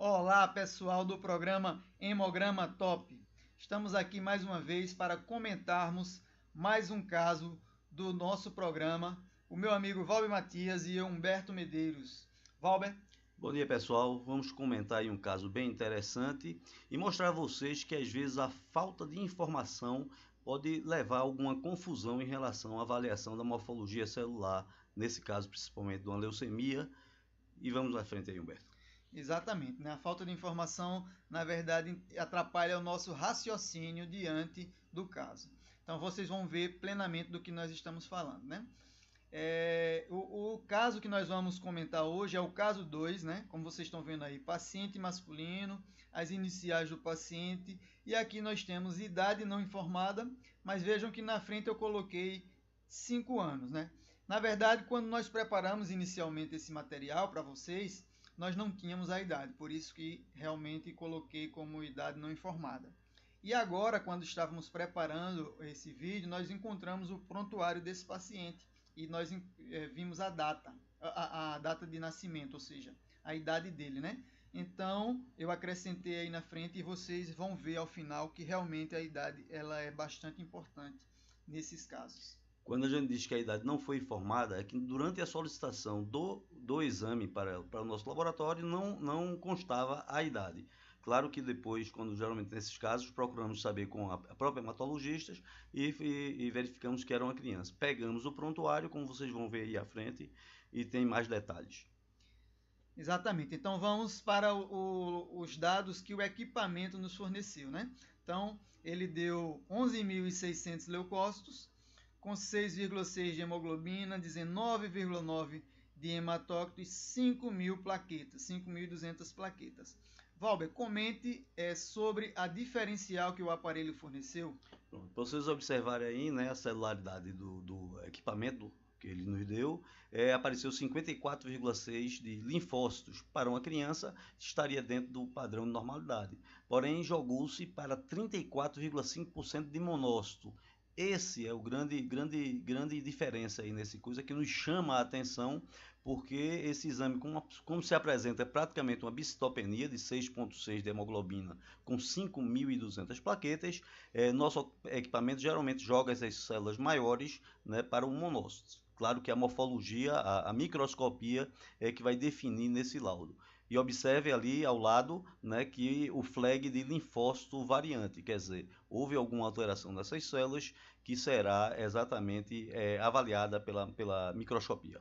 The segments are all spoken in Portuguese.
Olá, pessoal do programa Hemograma Top. Estamos aqui mais uma vez para comentarmos mais um caso do nosso programa. O meu amigo Valber Matias e eu, Humberto Medeiros. Valber? Bom dia, pessoal. Vamos comentar aí um caso bem interessante e mostrar a vocês que às vezes a falta de informação pode levar a alguma confusão em relação à avaliação da morfologia celular, nesse caso principalmente de uma leucemia. E vamos à frente aí, Humberto. Exatamente, né? A falta de informação, na verdade, atrapalha o nosso raciocínio diante do caso. Então, vocês vão ver plenamente do que nós estamos falando, né? O caso que nós vamos comentar hoje é o caso 2, né? Como vocês estão vendo aí, paciente masculino, as iniciais do paciente, e aqui nós temos idade não informada, mas vejam que na frente eu coloquei 5 anos, né? Na verdade, quando nós preparamos inicialmente esse material para vocês, nós não tínhamos a idade, por isso que realmente coloquei como idade não informada. E agora, quando estávamos preparando esse vídeo, nós encontramos o prontuário desse paciente e nós vimos a data, a data de nascimento, ou seja, a idade dele, né? Então, eu acrescentei aí na frente e vocês vão ver ao final que realmente a idade ela é bastante importante nesses casos. Quando a gente diz que a idade não foi informada, é que durante a solicitação do exame para o nosso laboratório não constava a idade. Claro que depois, quando geralmente nesses casos, procuramos saber com a própria hematologista e verificamos que era uma criança. Pegamos o prontuário, como vocês vão ver aí à frente, e tem mais detalhes. Exatamente. Então vamos para os dados que o equipamento nos forneceu, né? Então ele deu 11.600 leucócitos, com 6,6 de hemoglobina, 19,9 de hematócrito e 5.000 plaquetas, 5.200 plaquetas. Valber, comente sobre a diferencial que o aparelho forneceu. Pronto. Para vocês observarem aí, né, a celularidade do equipamento que ele nos deu, apareceu 54,6 de linfócitos. Para uma criança, estaria dentro do padrão de normalidade. Porém, jogou-se para 34,5% de monócito. Esse é o grande diferença aí nesse coisa que nos chama a atenção, porque esse exame, como se apresenta, é praticamente uma bicitopenia de 6,6 de hemoglobina com 5.200 plaquetas. Nosso equipamento geralmente joga essas células maiores, né, para o monócito. Claro que a morfologia, a microscopia é que vai definir nesse laudo. E observe ali ao lado, né, que o flag de linfócito variante, quer dizer, houve alguma alteração dessas células que será exatamente avaliada pela microscopia.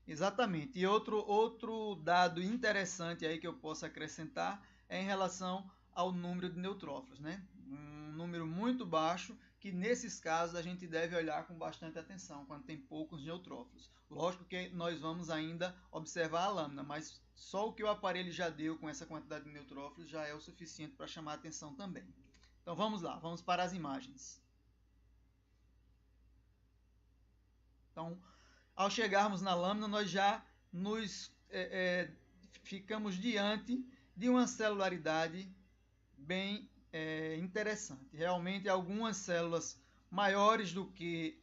Exatamente. E outro dado interessante aí que eu posso acrescentar é em relação ao número de neutrófilos, né? Um número muito baixo que nesses casos a gente deve olhar com bastante atenção quando tem poucos neutrófilos. Lógico que nós vamos ainda observar a lâmina, mas só o que o aparelho já deu com essa quantidade de neutrófilos já é o suficiente para chamar a atenção também. Então vamos lá, vamos para as imagens. Então, ao chegarmos na lâmina, nós já ficamos diante de uma celularidade bem interessante. Realmente, algumas células maiores do que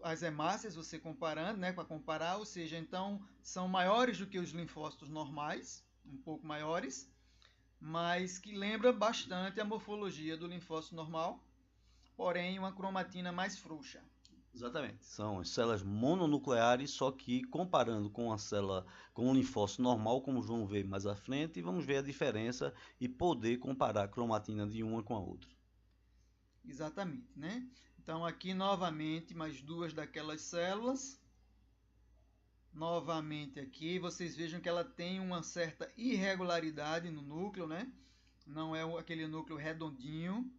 as hemácias, você comparando, né, para comparar, ou seja, então são maiores do que os linfócitos normais, um pouco maiores, mas que lembra bastante a morfologia do linfócito normal, porém uma cromatina mais frouxa. Exatamente, são as células mononucleares, só que comparando com a célula, com o linfócito normal, como vamos ver mais à frente, vamos ver a diferença e poder comparar a cromatina de uma com a outra. Exatamente, né? Então aqui novamente mais duas daquelas células. Novamente aqui, vocês vejam que ela tem uma certa irregularidade no núcleo, né? Não é aquele núcleo redondinho.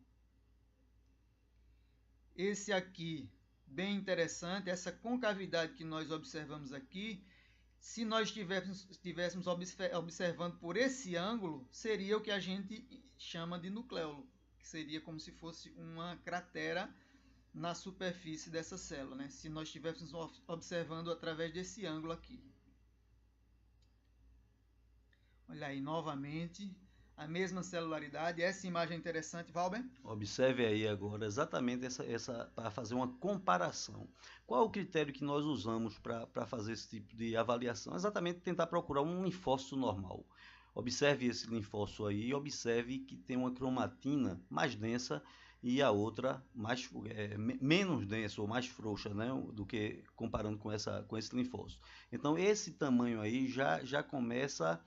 Esse aqui, bem interessante, essa concavidade que nós observamos aqui, se nós estivéssemos observando por esse ângulo, seria o que a gente chama de nucleolo, que seria como se fosse uma cratera na superfície dessa célula, né? Se nós estivéssemos observando através desse ângulo aqui. Olha aí, novamente, a mesma celularidade. Essa imagem é interessante, Valber? Observe aí agora exatamente essa para fazer uma comparação. Qual é o critério que nós usamos para fazer esse tipo de avaliação? Exatamente tentar procurar um linfócito normal. Observe esse linfócito aí e observe que tem uma cromatina mais densa e a outra menos densa ou mais frouxa, né, do que comparando com esse linfócito. Então, esse tamanho aí já começa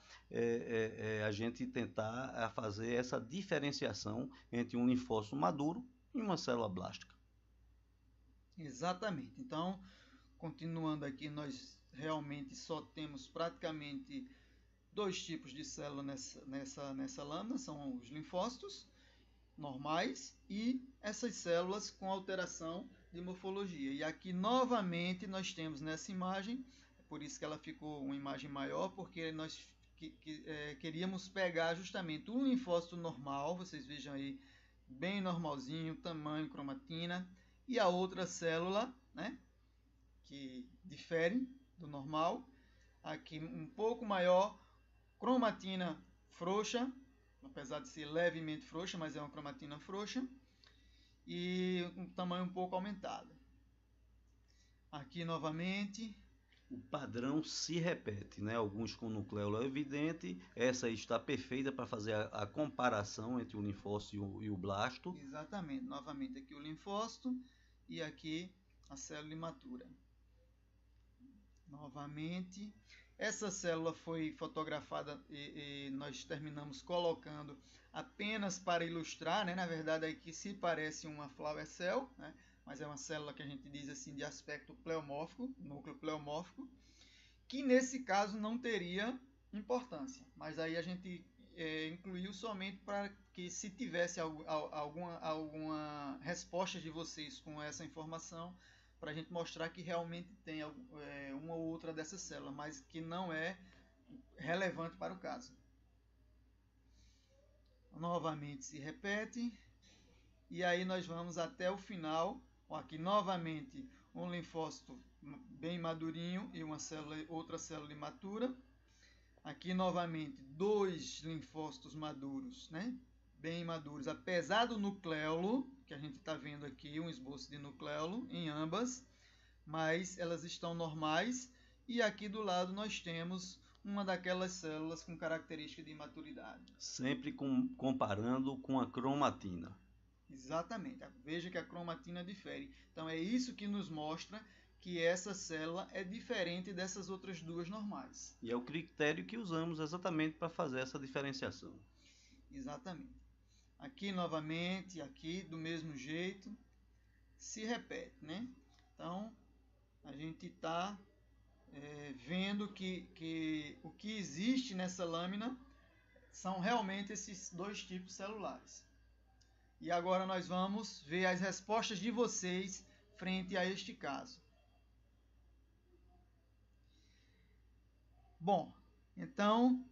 a gente tentar fazer essa diferenciação entre um linfócito maduro e uma célula blástica. Exatamente. Então, continuando aqui, nós realmente só temos praticamente dois tipos de célula nessa lâmina, são os linfócitos normais e essas células com alteração de morfologia. E aqui novamente nós temos nessa imagem, por isso que ela ficou uma imagem maior, porque nós queríamos pegar justamente um linfócito normal, vocês vejam aí, bem normalzinho, tamanho, cromatina, e a outra célula, né, que difere do normal, aqui um pouco maior, cromatina frouxa, apesar de ser levemente frouxa, mas é uma cromatina frouxa, e um tamanho um pouco aumentado. Aqui novamente. O padrão se repete, né? Alguns com nucleolo evidente, essa está perfeita para fazer a comparação entre o linfócito e o blasto. Exatamente, novamente aqui o linfócito e aqui a célula imatura. Novamente, essa célula foi fotografada e nós terminamos colocando apenas para ilustrar, né? Na verdade aqui se parece uma flower cell, né? Mas é uma célula que a gente diz assim de aspecto pleomórfico, núcleo pleomórfico, que nesse caso não teria importância, mas aí a gente incluiu somente para que se tivesse alguma resposta de vocês com essa informação, para a gente mostrar que realmente tem uma ou outra dessas células, mas que não é relevante para o caso. Novamente se repete, e aí nós vamos até o final. Aqui novamente um linfócito bem madurinho e outra célula imatura. Aqui novamente dois linfócitos maduros, né? Bem maduros, apesar do nucleolo, que a gente está vendo aqui um esboço de nucleolo em ambas, mas elas estão normais. E aqui do lado nós temos uma daquelas células com característica de imaturidade. Sempre comparando com a cromatina. Exatamente. Veja que a cromatina difere. Então é isso que nos mostra que essa célula é diferente dessas outras duas normais. E é o critério que usamos exatamente para fazer essa diferenciação. Exatamente. Aqui novamente, aqui do mesmo jeito, se repete, né? Então a gente está vendo que o que existe nessa lâmina são realmente esses dois tipos celulares. E agora nós vamos ver as respostas de vocês frente a este caso. Bom, então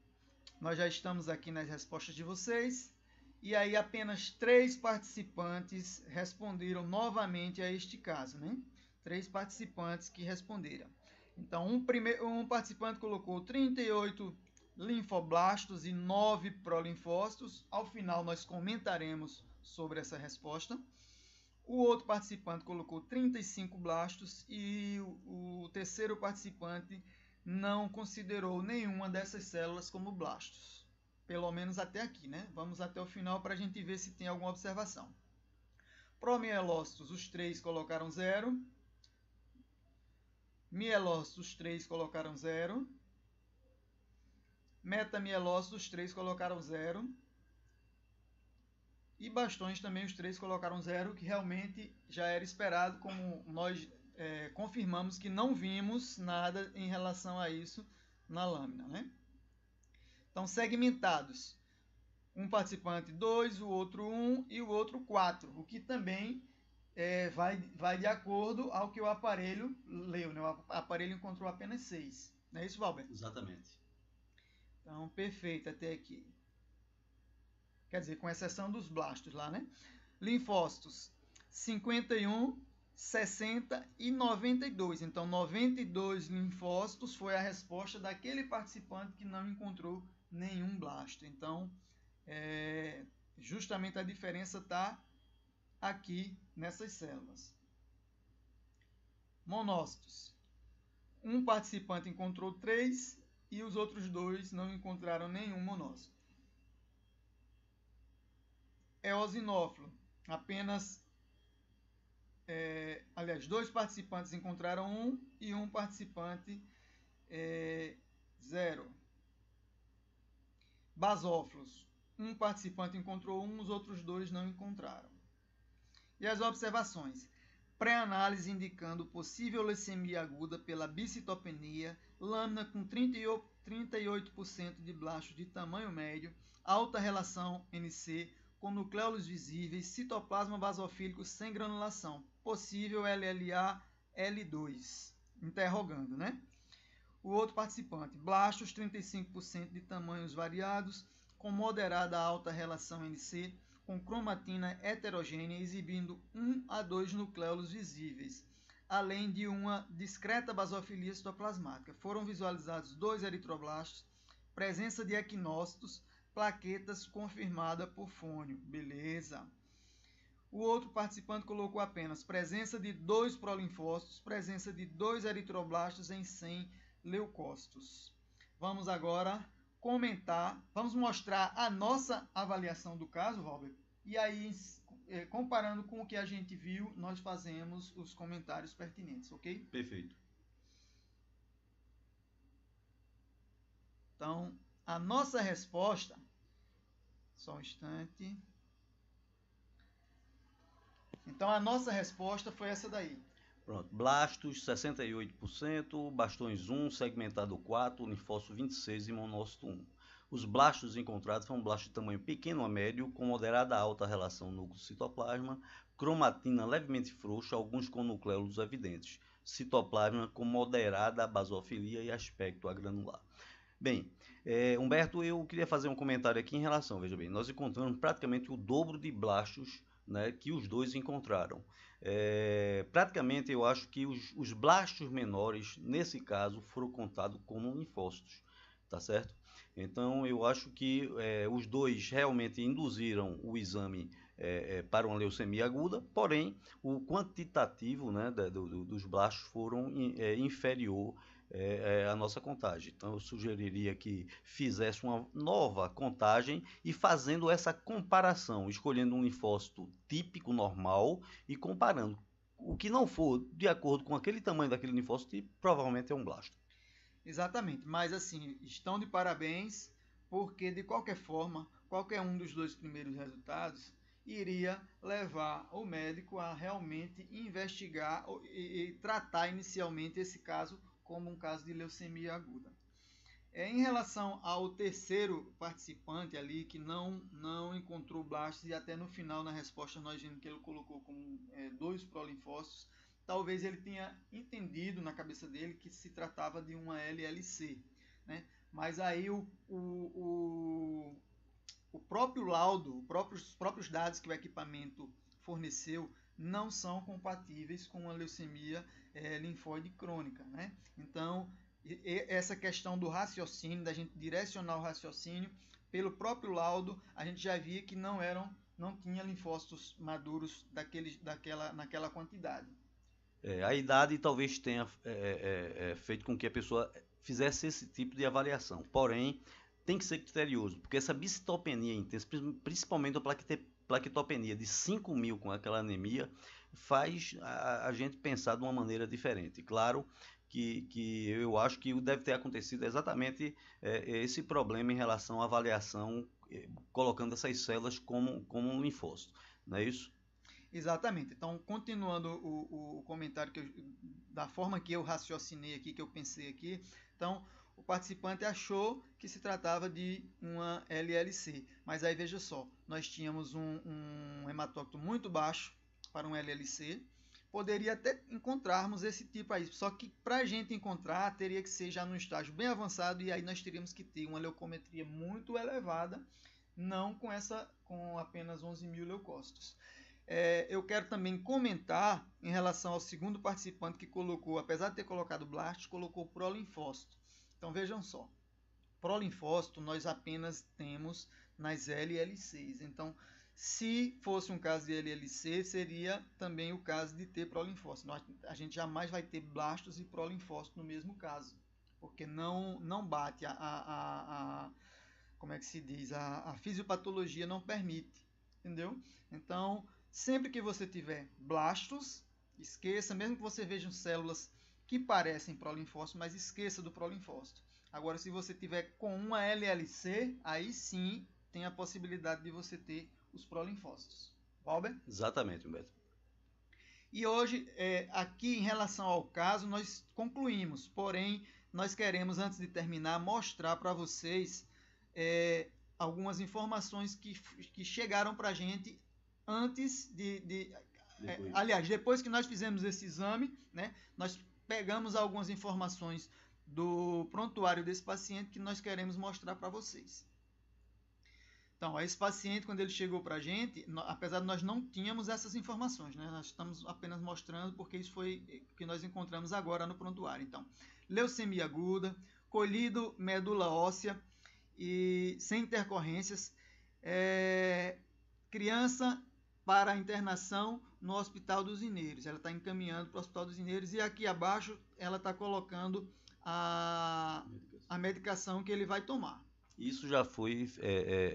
nós já estamos aqui nas respostas de vocês. E aí apenas 3 participantes responderam novamente a este caso, né? 3 participantes que responderam. Então um participante colocou 38 linfoblastos e 9 prolinfócitos. Ao final nós comentaremos sobre essa resposta. O outro participante colocou 35 blastos e o terceiro participante não considerou nenhuma dessas células como blastos. Pelo menos até aqui, né? Vamos até o final para a gente ver se tem alguma observação. Promielócitos, os 3 colocaram 0. Mielócitos, os 3 colocaram 0. Metamielócitos, os 3 colocaram 0. E bastões também os 3 colocaram 0, que realmente já era esperado, como nós confirmamos que não vimos nada em relação a isso na lâmina, né? Então, segmentados. Um participante 2, o outro 1 e o outro 4, o que também vai de acordo ao que o aparelho leu, né? O aparelho encontrou apenas 6. Não é isso, Valber? Exatamente. Então, perfeito até aqui. Quer dizer, com exceção dos blastos lá, né? Linfócitos, 51, 60 e 92. Então, 92 linfócitos foi a resposta daquele participante que não encontrou nenhum blasto. Então, justamente a diferença está aqui nessas células. Monócitos. Um participante encontrou 3 e os outros 2 não encontraram nenhum monócito. Eosinófilo, apenas, aliás, 2 participantes encontraram 1 e 1 participante 0. Basófilos, 1 participante encontrou 1, os outros 2 não encontraram. E as observações. Pré-análise indicando possível leucemia aguda pela bicitopenia, lâmina com 38% de blastos de tamanho médio, alta relação NC, com nucléolos visíveis, citoplasma basofílico sem granulação, possível LLA L2, interrogando, né? O outro participante, blastos 35% de tamanhos variados, com moderada a alta relação NC, com cromatina heterogênea exibindo 1 a 2 nucléolos visíveis, além de uma discreta basofilia citoplasmática. Foram visualizados 2 eritroblastos, presença de equinócitos, plaquetas confirmada por fônio. Beleza. O outro participante colocou apenas presença de 2 prolinfócitos, presença de 2 eritroblastos em 100 leucócitos. Vamos agora comentar, vamos mostrar a nossa avaliação do caso, Robert, e aí, comparando com o que a gente viu, nós fazemos os comentários pertinentes, ok? Perfeito. Então, a nossa resposta, só um instante. Então, a nossa resposta foi essa daí. Pronto, blastos 68%, bastões 1, segmentado 4, linfócito 26 e monócito 1. Os blastos encontrados foram blastos de tamanho pequeno a médio, com moderada a alta relação núcleo-citoplasma, cromatina levemente frouxa, alguns com nucléolos evidentes, citoplasma com moderada basofilia e aspecto agranular. Bem, Humberto, eu queria fazer um comentário aqui em relação, veja bem, nós encontramos praticamente o dobro de blastos, né, que os 2 encontraram. Praticamente eu acho que os blastos menores, nesse caso, foram contados como linfócitos, tá certo? Então eu acho que os 2 realmente induziram o exame para uma leucemia aguda, porém o quantitativo, né, dos blastos foram inferior a nossa contagem. Então eu sugeriria que fizesse uma nova contagem e fazendo essa comparação, escolhendo um linfócito típico, normal e comparando. O que não for de acordo com aquele tamanho daquele linfócito, provavelmente é um blasto. Exatamente, mas assim, estão de parabéns, porque de qualquer forma, qualquer um dos 2 primeiros resultados iria levar o médico a realmente investigar e tratar inicialmente esse caso como um caso de leucemia aguda. Em relação ao terceiro participante ali, que não encontrou blastos, e até no final na resposta nós vimos que ele colocou como 2 prolinfócitos, talvez ele tenha entendido na cabeça dele que se tratava de uma LLC, né? Mas aí o próprio laudo, os próprios dados que o equipamento forneceu não são compatíveis com a leucemia linfóide crônica, né? Então, essa questão do raciocínio, da gente direcionar o raciocínio, pelo próprio laudo, a gente já via que não tinha linfócitos maduros naquela quantidade. A idade talvez tenha feito com que a pessoa fizesse esse tipo de avaliação, porém, tem que ser criterioso, porque essa bicitopenia intensa, principalmente a plaquetopenia de 5.000 com aquela anemia, faz a gente pensar de uma maneira diferente. Claro que eu acho que deve ter acontecido exatamente esse problema em relação à avaliação, colocando essas células como um linfócito, não é isso? Exatamente. Então, continuando o comentário da forma que eu raciocinei aqui, que eu pensei aqui, então o participante achou que se tratava de uma LLC, mas aí veja só, nós tínhamos um hematócrito muito baixo para um LLC, poderia até encontrarmos esse tipo aí, só que para a gente encontrar teria que ser já num estágio bem avançado, e aí nós teríamos que ter uma leucometria muito elevada, não com apenas 11.000 leucócitos. Eu quero também comentar em relação ao segundo participante que colocou, apesar de ter colocado blast, colocou prolinfócito. Então vejam só, prolinfócito nós apenas temos nas LLCs. Então, se fosse um caso de LLC, seria também o caso de ter prolinfócito. A gente jamais vai ter blastos e prolinfócito no mesmo caso. porque não bate como é que se diz, a fisiopatologia não permite, entendeu? Então, sempre que você tiver blastos, esqueça, mesmo que você veja células que parecem prolinfócitos, mas esqueça do prolinfócito. Agora, se você tiver com uma LLC, aí sim tem a possibilidade de você ter os prolinfócitos. Valber? Exatamente, Humberto. E hoje, aqui em relação ao caso, nós concluímos, porém, nós queremos, antes de terminar, mostrar para vocês algumas informações que chegaram para a gente antes aliás, depois que nós fizemos esse exame, né, nós pegamos algumas informações do prontuário desse paciente que nós queremos mostrar para vocês. Então, esse paciente, quando ele chegou para a gente, apesar de nós não tínhamos essas informações, né, nós estamos apenas mostrando porque isso foi o que nós encontramos agora no prontuário. Então, leucemia aguda, colhido medula óssea e sem intercorrências, criança para internação no Hospital dos Ineiros. Ela está encaminhando para o Hospital dos Ineiros e aqui abaixo ela está colocando a medicação que ele vai tomar. Isso já foi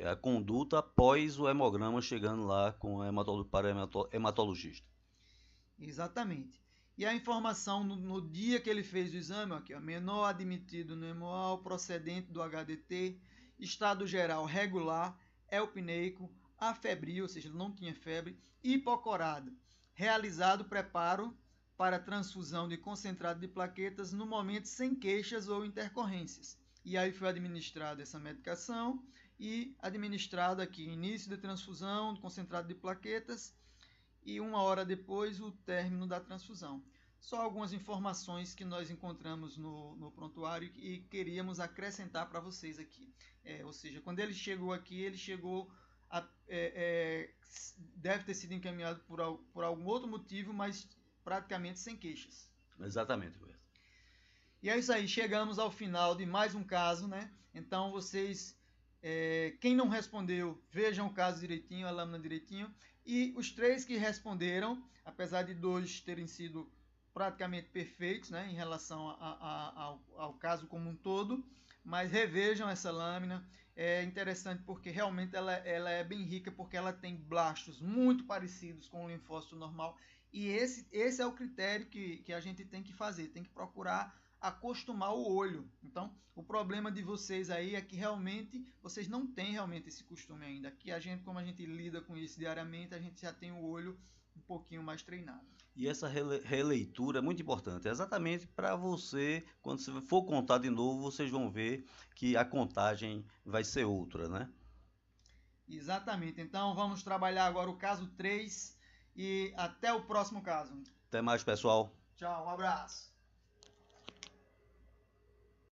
a conduta após o hemograma chegando lá para o hematologista. Exatamente. E a informação no dia que ele fez o exame, aqui, ó, menor admitido no hemoal, procedente do HDT, estado geral regular, eupneico, afebril, ou seja, ele não tinha febre, hipocorado. Realizado preparo para transfusão de concentrado de plaquetas no momento sem queixas ou intercorrências. E aí foi administrada essa medicação e administrado aqui início da transfusão de concentrado de plaquetas e 1 hora depois o término da transfusão. Só algumas informações que nós encontramos no prontuário e queríamos acrescentar para vocês aqui. Ou seja, quando ele chegou aqui, ele chegou deve ter sido encaminhado por algum outro motivo, mas praticamente sem queixas. Exatamente. E é isso aí, chegamos ao final de mais um caso, né? Então vocês, quem não respondeu, vejam o caso direitinho, a lâmina direitinho. E os 3 que responderam, apesar de 2 terem sido praticamente perfeitos, né, em relação ao caso como um todo, mas revejam essa lâmina. É interessante porque realmente ela é bem rica, porque ela tem blastos muito parecidos com o linfócito normal. E esse é o critério que a gente tem que fazer, tem que procurar acostumar o olho. Então, o problema de vocês aí é que realmente vocês não têm realmente esse costume ainda. Aqui a gente, como a gente lida com isso diariamente, a gente já tem o olho um pouquinho mais treinado. E essa releitura é muito importante, exatamente para você, quando você for contar de novo, vocês vão ver que a contagem vai ser outra, né? Exatamente. Então, vamos trabalhar agora o caso 3 e até o próximo caso. Até mais, pessoal. Tchau, um abraço.